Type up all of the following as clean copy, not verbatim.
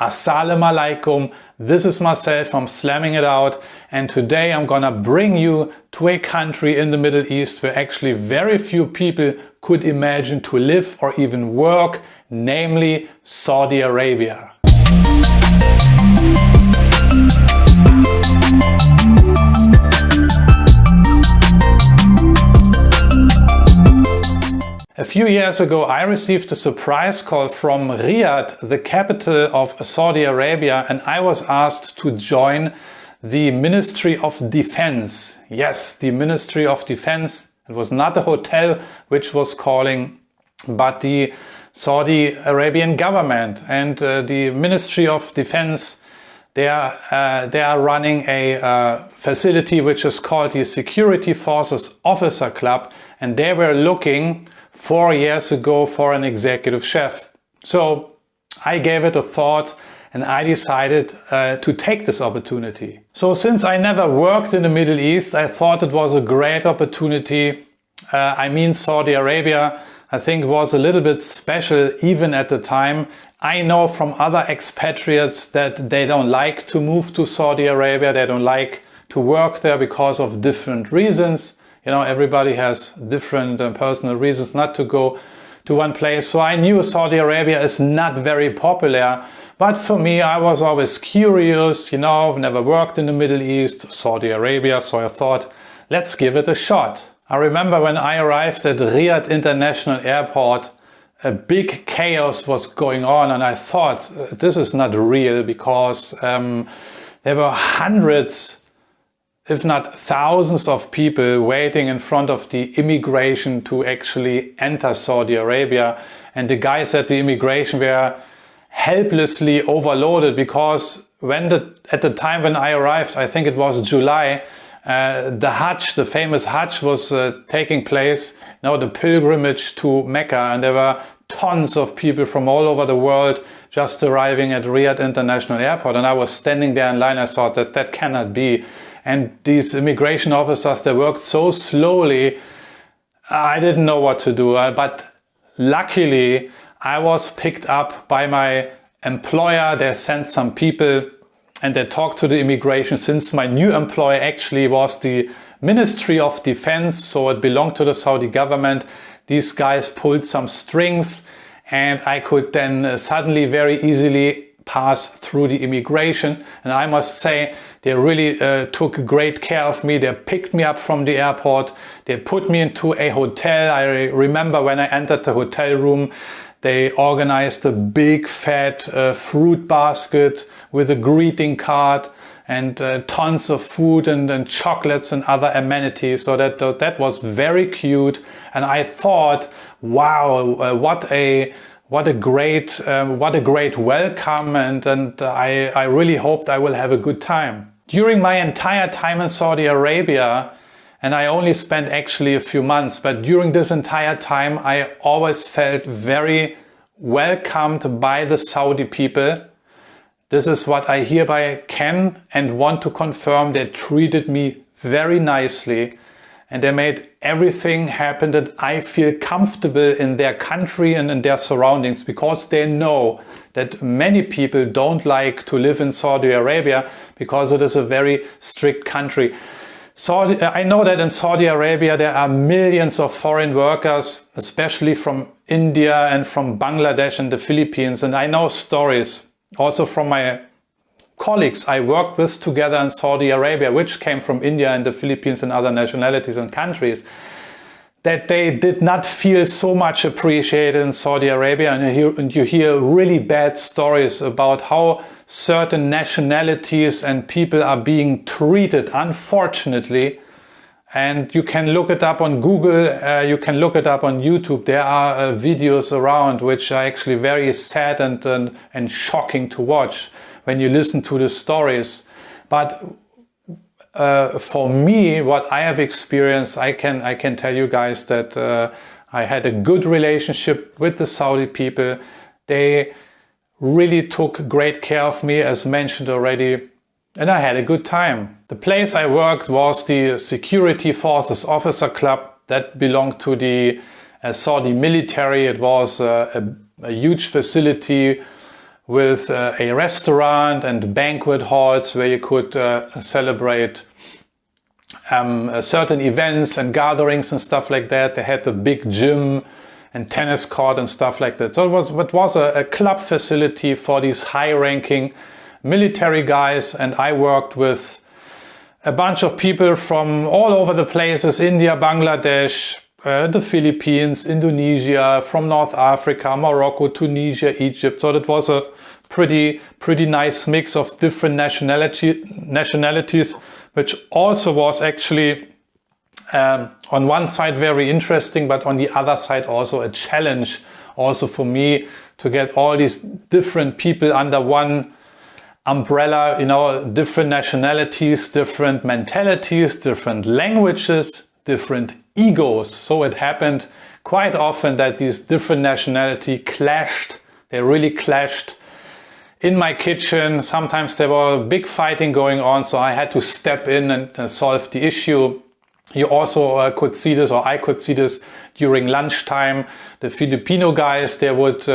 Assalamu alaikum, this is Marcel from Slamming It Out, and today I'm gonna bring you to a country in the Middle East where actually very few people could imagine to live or even work, namely Saudi Arabia. A few years ago, I received a surprise call from Riyadh, the capital of Saudi Arabia, and I was asked to join the Ministry of Defense. Yes, the Ministry of Defense. It was not a hotel which was calling, but the Saudi Arabian government. And the Ministry of Defense, they are running a facility which is called the Security Forces Officer Club, and they were looking 4 years ago for an executive chef. So I gave it a thought and I decided to take this opportunity. So since I never worked in the Middle East, I thought it was a great opportunity. Saudi Arabia, I think, was a little bit special even at the time. I know from other expatriates that they don't like to move to Saudi Arabia. They don't like to work there because of different reasons. You know, everybody has different personal reasons not to go to one place. So I knew Saudi Arabia is not very popular. But for me, I was always curious, you know, I've never worked in the Middle East, Saudi Arabia. So I thought, let's give it a shot. I remember when I arrived at Riyadh International Airport, a big chaos was going on. And I thought, this is not real, because there were hundreds, if not thousands of people waiting in front of the immigration to actually enter Saudi Arabia. And the guys at the immigration were helplessly overloaded, because at the time when I arrived, I think it was July, the Hajj, the famous Hajj, was taking place, the pilgrimage to Mecca, and there were tons of people from all over the world just arriving at Riyadh International Airport. And I was standing there in line. I thought that cannot be. And these immigration officers, they worked so slowly, I didn't know what to do. But luckily, I was picked up by my employer. They sent some people and they talked to the immigration, since my new employer actually was the Ministry of Defense, so it belonged to the Saudi government. These guys pulled some strings and I could then suddenly very easily pass through the immigration. And I must say, they really took great care of me. They picked me up from the airport. They put me into a hotel. I remember when I entered the hotel room, they organized a big fat fruit basket with a greeting card and tons of food and chocolates and other amenities. So that was very cute. And I thought, wow, what a great welcome, and I really hoped I will have a good time. During my entire time in Saudi Arabia, and I only spent actually a few months, but during this entire time I always felt very welcomed by the Saudi people. This is what I hereby can and want to confirm. They treated me very nicely. And they made everything happen that I feel comfortable in their country and in their surroundings, because they know that many people don't like to live in Saudi Arabia because it is a very strict country. I know that in Saudi Arabia there are millions of foreign workers, especially from India and from Bangladesh and the Philippines. And I know stories also from my colleagues I worked with together in Saudi Arabia, which came from India and the Philippines and other nationalities and countries, that they did not feel so much appreciated in Saudi Arabia. And you hear really bad stories about how certain nationalities and people are being treated, unfortunately. And you can look it up on Google, you can look it up on YouTube. There are videos around which are actually very sad and shocking to watch when you listen to the stories. But for me, what I have experienced, I can tell you guys that I had a good relationship with the Saudi people. They really took great care of me, as mentioned already, and I had a good time. The place I worked was the Security Forces Officer Club that belonged to the Saudi military. It was a huge facility with a restaurant and banquet halls where you could celebrate certain events and gatherings and stuff like that. They had a big gym and tennis court and stuff like that. So it was a club facility for these high-ranking military guys, and I worked with a bunch of people from all over the places: India, Bangladesh, the Philippines, Indonesia, from North Africa, Morocco, Tunisia, Egypt. So that was a pretty nice mix of different nationalities, which also was actually on one side very interesting, but on the other side also a challenge also for me to get all these different people under one umbrella, you know, different nationalities, different mentalities, different languages, different egos. So it happened quite often that these different nationalities clashed. They really clashed in my kitchen. Sometimes there was big fighting going on, so I had to step in and solve the issue. You also could see this, or I could see this during lunchtime. The Filipino guys, they would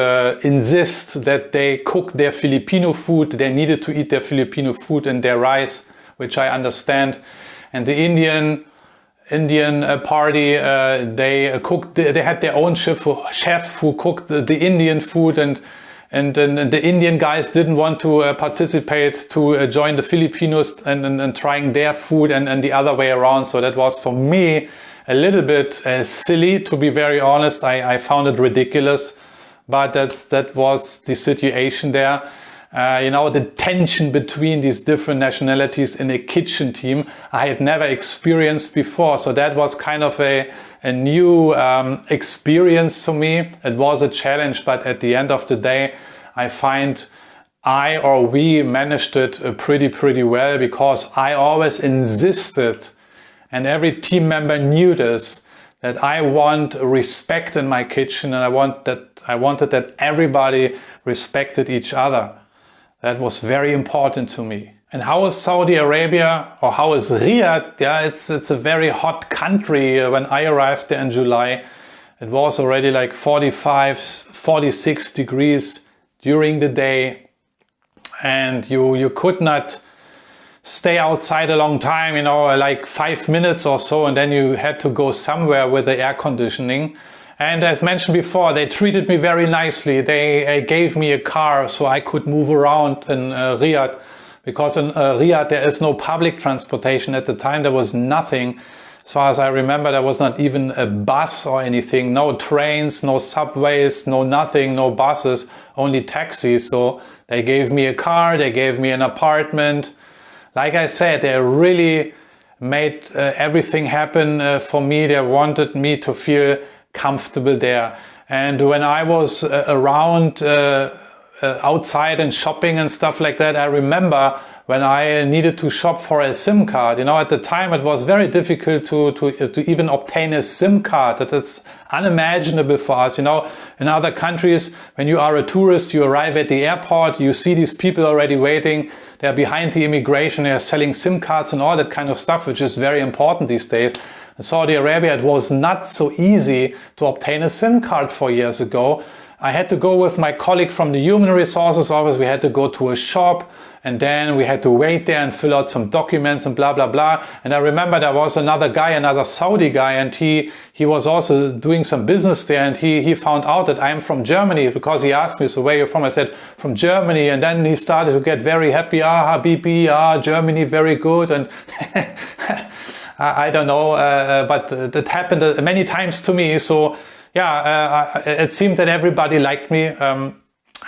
insist that they cook their Filipino food. They needed to eat their Filipino food and their rice, which I understand. And the Indian party, they cooked. They had their own chef who cooked the Indian food, and the Indian guys didn't want to participate to join the Filipinos and trying their food, and the other way around. So that was for me a little bit silly, to be very honest. I found it ridiculous, but that was the situation there. You know, the tension between these different nationalities in a kitchen team I had never experienced before. So that was kind of a new experience for me. It was a challenge, but at the end of the day, I find we managed it pretty well, because I always insisted, and every team member knew this, that I want respect in my kitchen, and I wanted that everybody respected each other. That was very important to me. And how is Saudi Arabia, or how is Riyadh? Yeah, it's a very hot country. When I arrived there in July, it was already like 45, 46 degrees during the day. And you could not stay outside a long time, you know, like 5 minutes or so, and then you had to go somewhere with the air conditioning. And as mentioned before, they treated me very nicely. They gave me a car so I could move around in Riyadh, because in Riyadh there is no public transportation. At the time there was nothing. As far as I remember, there was not even a bus or anything. No trains, no subways, no nothing, no buses, only taxis. So they gave me a car, they gave me an apartment. Like I said, they really made everything happen for me. They wanted me to feel comfortable there. And when I was around outside and shopping and stuff like that, I remember when I needed to shop for a SIM card. You know, at the time it was very difficult to even obtain a SIM card. That's unimaginable for us. You know, in other countries, when you are a tourist, you arrive at the airport, you see these people already waiting. They're behind the immigration, they're selling SIM cards and all that kind of stuff, which is very important these days. In Saudi Arabia, it was not so easy to obtain a SIM card 4 years ago. I had to go with my colleague from the Human Resources Office. We had to go to a shop, and then we had to wait there and fill out some documents and blah, blah, blah. And I remember there was another guy, another Saudi guy, and he was also doing some business there, and he found out that I'm from Germany, because he asked me, so where are you from? I said, from Germany. And then he started to get very happy. Habibi, Germany, very good. And I don't know, but that happened many times to me. So yeah, it seemed that everybody liked me.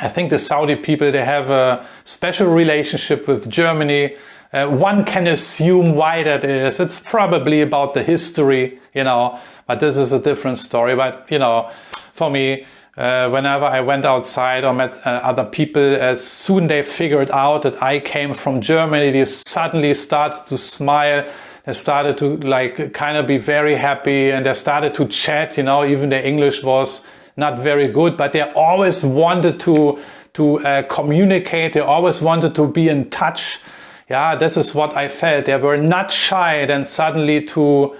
I think the Saudi people, they have a special relationship with Germany. One can assume why that is. It's probably about the history, you know, but this is a different story. But, you know, for me, whenever I went outside or met other people, as soon they figured out that I came from Germany, they suddenly started to smile. They started to like kind of be very happy, and they started to chat, you know, even their English was not very good, but they always wanted to communicate. They always wanted to be in touch. Yeah, this is what I felt. They were not shy then suddenly to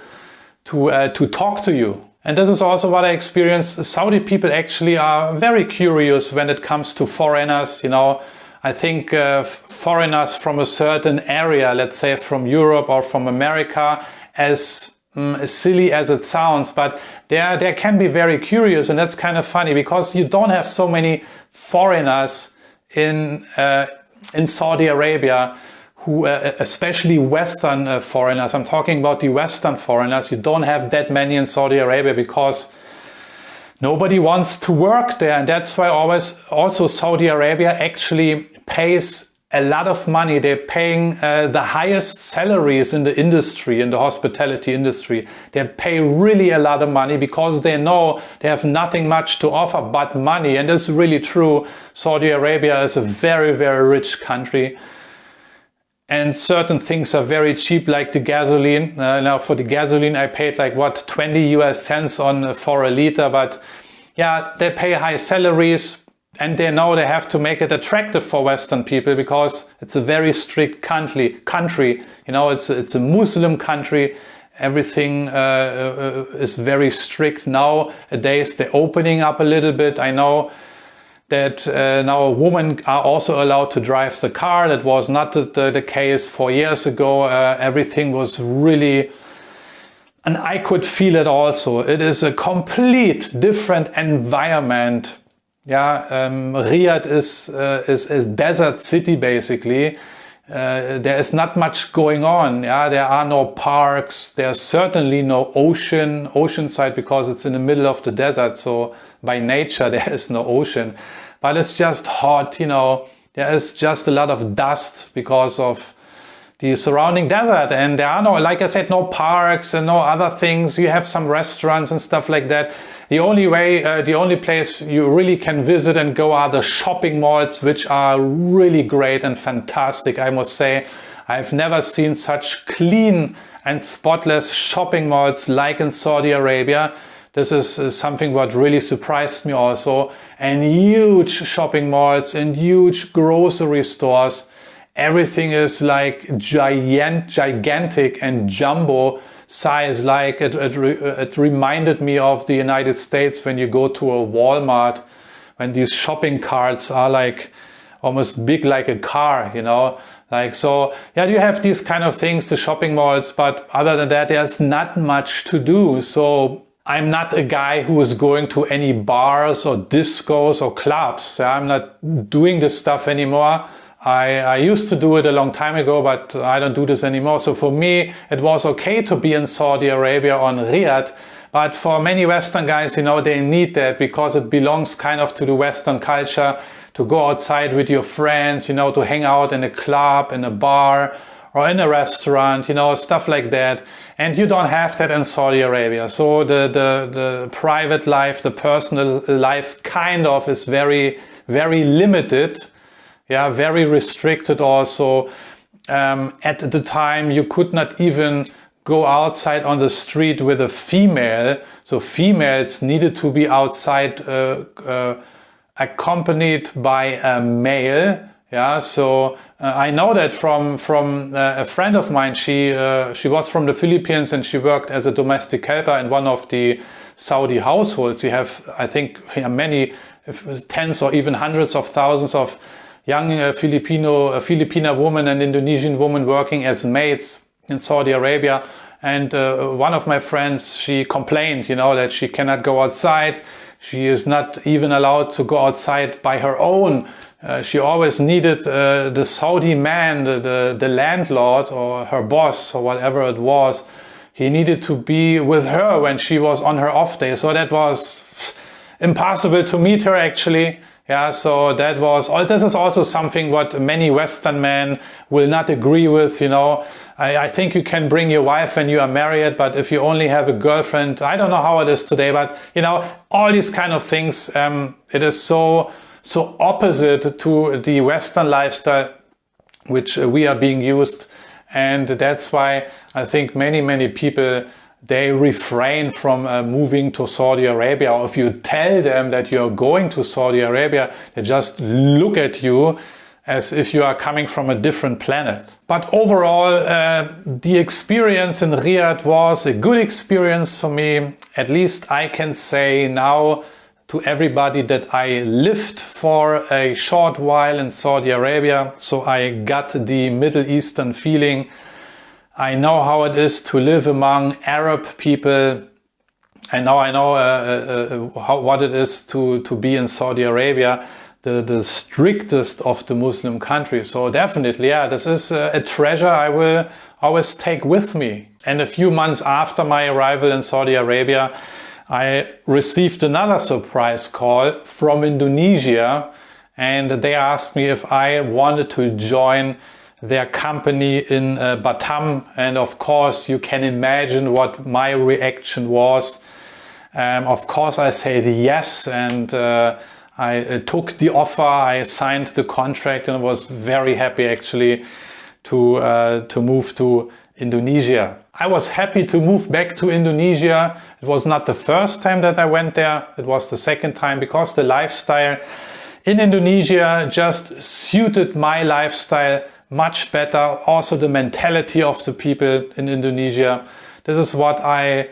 talk to you. And this is also what I experienced. The Saudi people actually are very curious when it comes to foreigners. You know, I think foreigners from a certain area, let's say from Europe or from America, as silly as it sounds, but they can be very curious, and that's kind of funny because you don't have so many foreigners in Saudi Arabia, who especially Western foreigners. I'm talking about the Western foreigners. You don't have that many in Saudi Arabia because nobody wants to work there, and that's why also Saudi Arabia actually pays a lot of money. They're paying the highest salaries in the industry, in the hospitality industry. They pay really a lot of money because they know they have nothing much to offer but money. And that's really true. Saudi Arabia is a very, very rich country. And certain things are very cheap, like the gasoline. Now for the gasoline, I paid like 20 US cents for a liter. But yeah, they pay high salaries. And they know they have to make it attractive for Western people because it's a very strict country. You know, it's a Muslim country. Everything is very strict nowadays. They're opening up a little bit. I know that now women are also allowed to drive the car. That was not the case 4 years ago. Everything was really, and I could feel it also. It is a complete different environment. Yeah, Riyadh is a desert city basically. There is not much going on. Yeah, there are no parks. There's certainly no oceanside because it's in the middle of the desert. So by nature there is no ocean, but it's just hot. You know, there is just a lot of dust because of the surrounding desert, and there are no, like I said, no parks and no other things. You have some restaurants and stuff like that. The only place you really can visit and go are the shopping malls, which are really great and fantastic, I must say. I've never seen such clean and spotless shopping malls like in Saudi Arabia. This is something what really surprised me also. And huge shopping malls and huge grocery stores. Everything is like gigantic and jumbo size. Like it reminded me of the United States when you go to a Walmart, when these shopping carts are like almost big like a car, you know. Like, so yeah, you have these kind of things, the shopping malls, but other than that, there's not much to do. So I'm not a guy who is going to any bars or discos or clubs. I'm not doing this stuff anymore. I used to do it a long time ago, but I don't do this anymore. So for me, it was okay to be in Saudi Arabia or in Riyadh. But for many Western guys, you know, they need that because it belongs kind of to the Western culture to go outside with your friends, you know, to hang out in a club, in a bar, or in a restaurant, you know, stuff like that. And you don't have that in Saudi Arabia. So the private life, the personal life kind of is very, very limited. Yeah, very restricted also. At the time, you could not even go outside on the street with a female. So females needed to be outside accompanied by a male. Yeah, so I know that from a friend of mine. She was from the Philippines and she worked as a domestic helper in one of the Saudi households. You have, I think, many tens or even hundreds of thousands of young Filipina women and Indonesian women working as maids in Saudi Arabia. And one of my friends, she complained, you know, that she cannot go outside. She is not even allowed to go outside by her own. She always needed the Saudi man, the landlord or her boss or whatever it was. He needed to be with her when she was on her off day. So that was impossible to meet her actually. Yeah, so that was, this is also something what many Western men will not agree with, you know. I think you can bring your wife when you are married, but if you only have a girlfriend, I don't know how it is today, but you know, all these kind of things, it is so opposite to the Western lifestyle, which we are being used. And that's why I think many people, they refrain from moving to Saudi Arabia. Or if you tell them that you're going to Saudi Arabia, they just look at you as if you are coming from a different planet. But overall, the experience in Riyadh was a good experience for me. At least I can say now to everybody that I lived for a short while in Saudi Arabia, so I got the Middle Eastern feeling. I know how it is to live among Arab people, and now I know what it is to be in Saudi Arabia, the strictest of the Muslim countries. So definitely, yeah, this is a treasure I will always take with me. And a few months after my arrival in Saudi Arabia, I received another surprise call from Indonesia, and they asked me if I wanted to join their company in Batam. And of course, you can imagine what my reaction was. Of course, I said yes, and I took the offer, I signed the contract, and was very happy actually to move to Indonesia. I was happy to move back to Indonesia. It was not the first time that I went there, it was the second time, because the lifestyle in Indonesia just suited my lifestyle much better. Also the mentality of the people in Indonesia. This is what I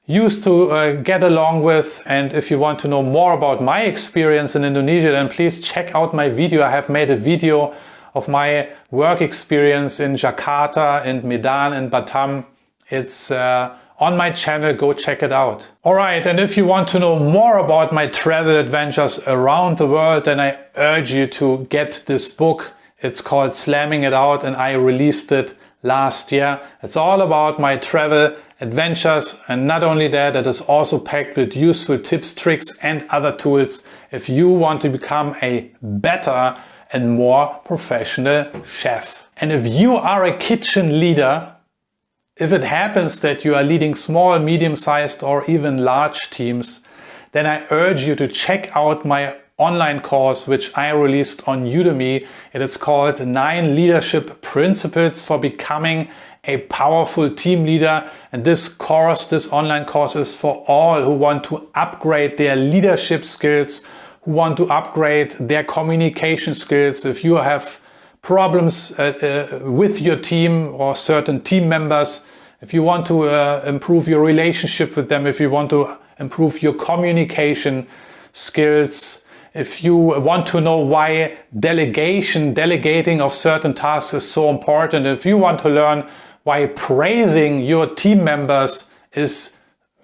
used to get along with. And if you want to know more about my experience in Indonesia, then please check out my video. I have made a video of my work experience in Jakarta and Medan and Batam. It's on my channel, go check it out. Alright, and if you want to know more about my travel adventures around the world, then I urge you to get this book. It's called Slamming It Out, and I released it last year. It's all about my travel adventures, and not only that, it is also packed with useful tips, tricks and other tools if you want to become a better and more professional chef. And if you are a kitchen leader, if it happens that you are leading small, medium-sized or even large teams, then I urge you to check out my online course which I released on Udemy. It is called 9 Leadership Principles for Becoming a Powerful Team Leader. And this online course is for all who want to upgrade their leadership skills, who want to upgrade their communication skills. If you have problems with your team or certain team members, if you want to improve your relationship with them, if you want to improve your communication skills, if you want to know why delegating of certain tasks is so important, if you want to learn why praising your team members is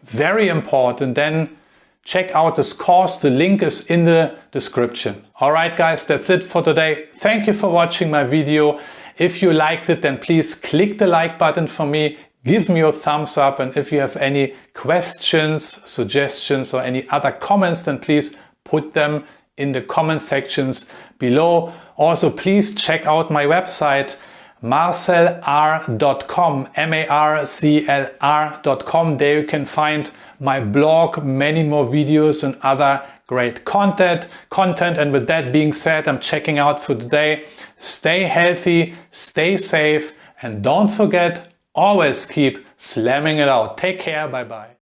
very important, then check out this course. The link is in the description. Alright guys, that's it for today. Thank you for watching my video. If you liked it, then please click the like button for me. Give me a thumbs up, and if you have any questions, suggestions or any other comments, then please put them in the comment sections below. Also, please check out my website marcelr.com, marclr.com. There you can find my blog, many more videos and other great content. And with that being said, I'm checking out for today. Stay healthy, stay safe, and don't forget, always keep slamming it out. Take care. Bye bye.